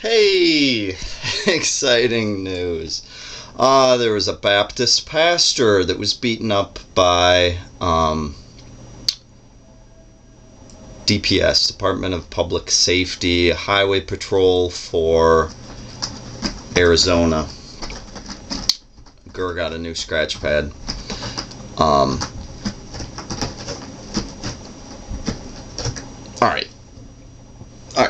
Hey, exciting news. There was a Baptist pastor that was beaten up by DPS, Department of Public Safety, Highway Patrol for Arizona. Gurr got a new scratch pad. Alright.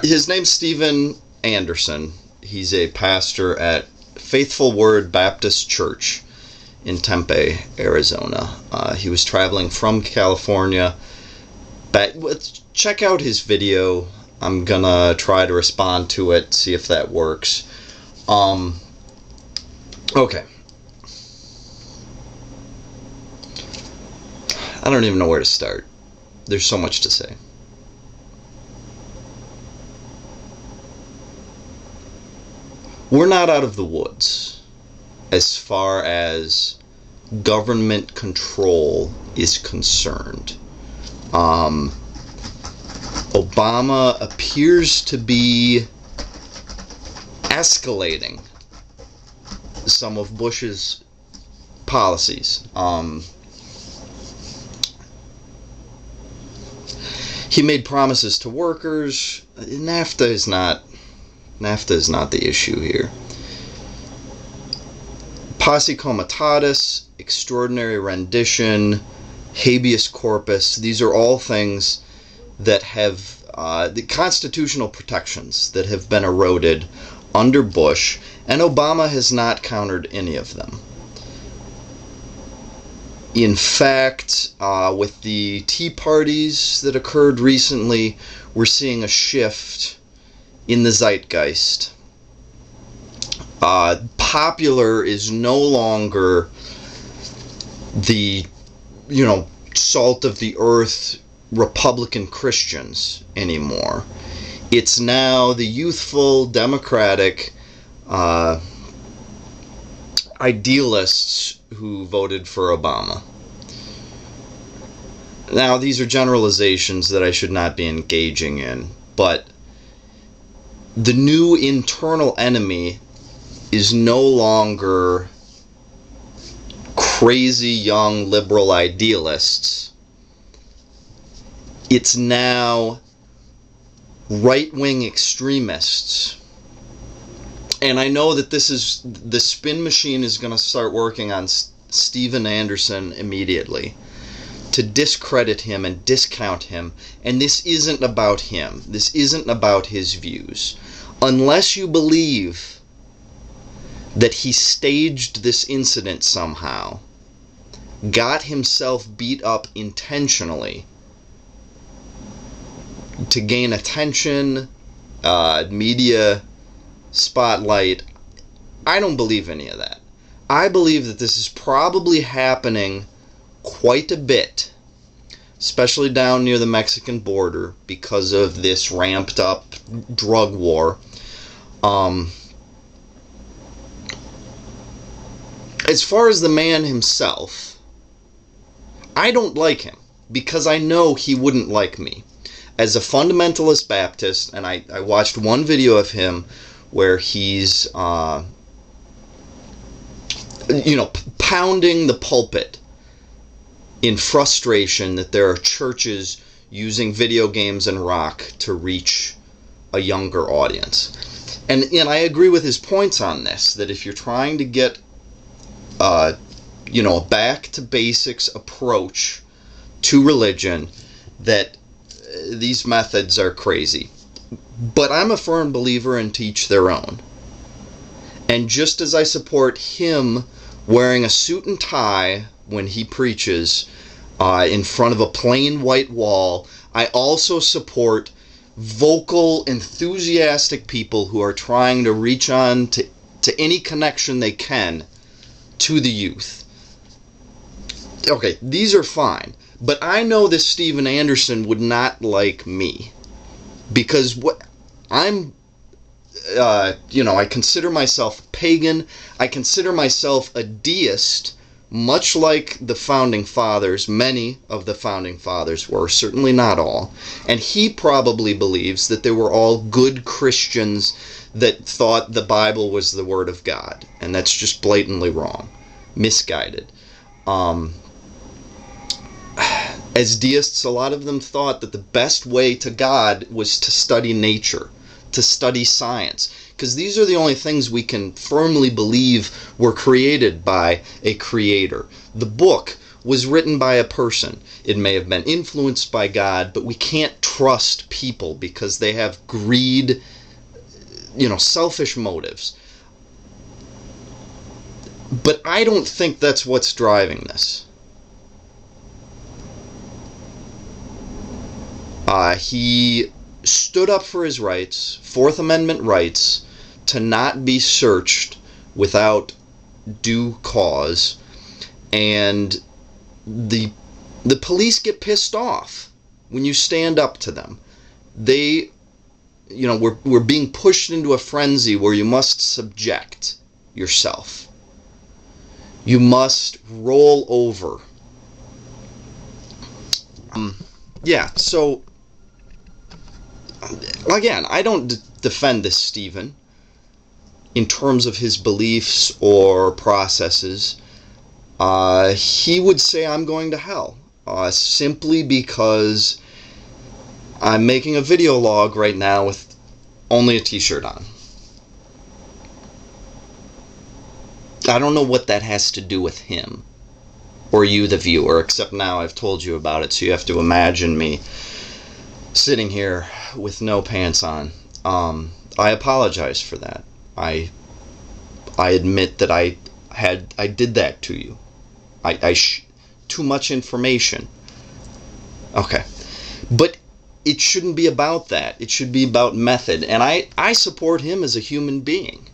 His name's Stephen Anderson. He's a pastor at Faithful Word Baptist Church in Tempe, Arizona. He was traveling from California back. Check out his video. I'm gonna try to respond to it, see if that works. Okay. I don't even know where to start. There's so much to say. We're not out of the woods as far as government control is concerned. Obama appears to be escalating some of Bush's policies. He made promises to workers. NAFTA is not the issue here. Posse comitatus, extraordinary rendition, habeas corpus, these are all things that have the constitutional protections that have been eroded under Bush, and Obama has not countered any of them. In fact, with the Tea Parties that occurred recently, we're seeing a shift in the zeitgeist. Popular is no longer the, salt of the earth Republican Christians anymore. It's now the youthful, democratic idealists who voted for Obama. Now, these are generalizations that I should not be engaging in, but the new internal enemy is no longer crazy young liberal idealists. It's now right-wing extremists. And I know that the spin machine is going to start working on Stephen Anderson immediately to discredit him and discount him. And this isn't about him. This isn't about his views. Unless you believe that he staged this incident somehow, got himself beat up intentionally to gain attention, media spotlight, I don't believe any of that. I believe that this is probably happening quite a bit, especially down near the Mexican border, because of this ramped up drug war. As far as the man himself, I don't like him because I know he wouldn't like me. As a fundamentalist Baptist, and I watched one video of him where he's, pounding the pulpit in frustration that there are churches using video games and rock to reach a younger audience. And I agree with his points on this, that if you're trying to get, a back-to-basics approach to religion, that these methods are crazy. But I'm a firm believer in teach their own. And just as I support him wearing a suit and tie when he preaches in front of a plain white wall, I also support vocal, enthusiastic people who are trying to reach on to any connection they can to the youth. Okay, these are fine. But I know this Stephen Anderson would not like me. Because I consider myself pagan. I consider myself a deist much like the Founding Fathers, many of the Founding Fathers were, certainly not all, and he probably believes that they were all good Christians that thought the Bible was the Word of God, and that's just blatantly wrong, misguided. As deists, a lot of them thought that the best way to God was to study nature, to study science, because these are the only things we can firmly believe were created by a creator. The book was written by a person. It may have been influenced by God, but we can't trust people because they have greed, selfish motives. But I don't think that's what's driving this. He stood up for his rights, Fourth Amendment rights, to not be searched without due cause, and the police get pissed off when you stand up to them. We're being pushed into a frenzy where you must subject yourself. You must roll over. So again, I don't defend this Stephen in terms of his beliefs or processes. He would say I'm going to hell simply because I'm making a video log right now with only a t-shirt on. I don't know what that has to do with him or you, the viewer, except now I've told you about it, so you have to imagine me sitting here with no pants on. I apologize for that. I admit that I did that to you. Too much information. Okay. But it shouldn't be about that. It should be about method. And I support him as a human being.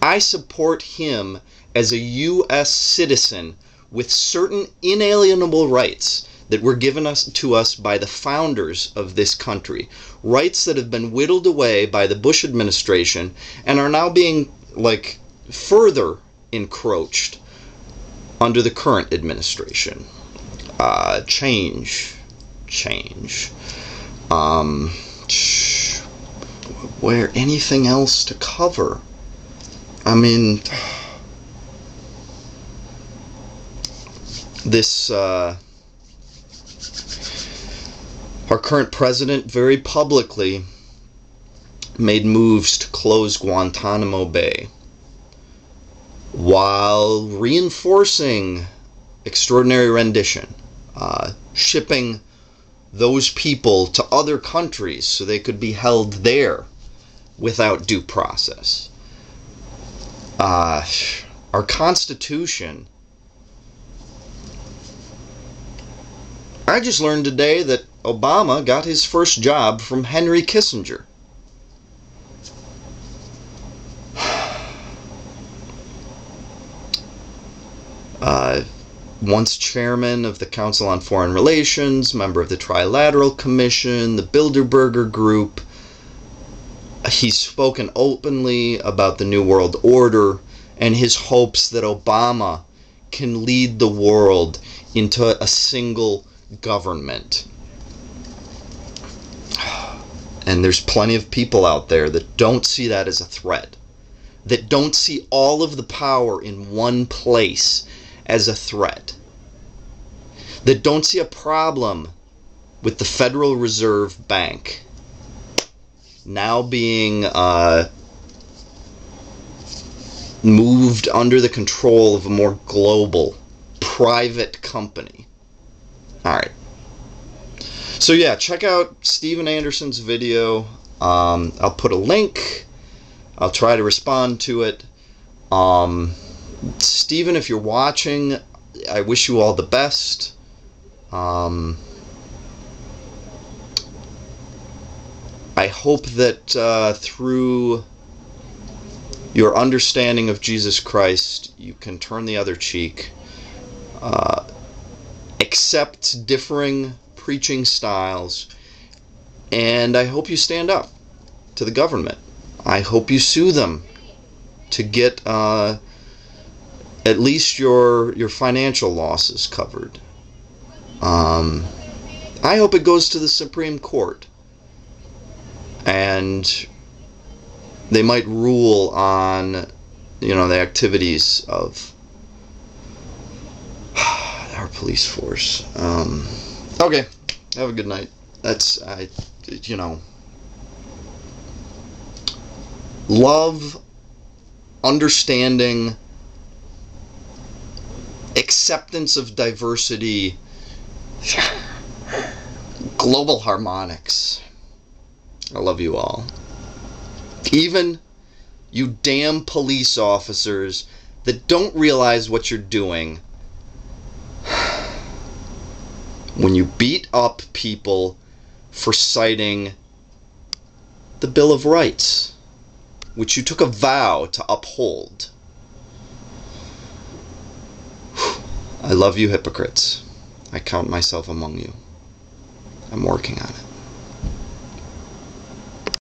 I support him as a U.S. citizen with certain inalienable rights that were given to us by the founders of this country. Rights that have been whittled away by the Bush administration and are now being, further encroached under the current administration. Change. Where anything else to cover? I mean, our current president very publicly made moves to close Guantanamo Bay while reinforcing extraordinary rendition, shipping those people to other countries so they could be held there without due process. Our Constitution. I just learned today that Obama got his first job from Henry Kissinger. Once chairman of the Council on Foreign Relations, member of the Trilateral Commission, the Bilderberger Group. He's spoken openly about the New World Order and his hopes that Obama can lead the world into a single government. And there's plenty of people out there that don't see that as a threat, that don't see all of the power in one place as a threat, that don't see a problem with the Federal Reserve Bank now being moved under the control of a more global, private company. Alright. So yeah, check out Steven Anderson's video. I'll put a link. I'll try to respond to it. Steven, if you're watching, I wish you all the best. I hope that through your understanding of Jesus Christ, you can turn the other cheek, accept differing preaching styles, and I hope you stand up to the government. I hope you sue them to get at least your financial loss is covered. I hope it goes to the Supreme Court, and they might rule on, you know, the activities of our police force. Okay, have a good night. You know, love, understanding, acceptance of diversity, global harmonics. I love you all. Even you damn police officers that don't realize what you're doing when you beat up people for citing the Bill of Rights, which you took a vow to uphold. I love you hypocrites. I count myself among you. I'm working on it.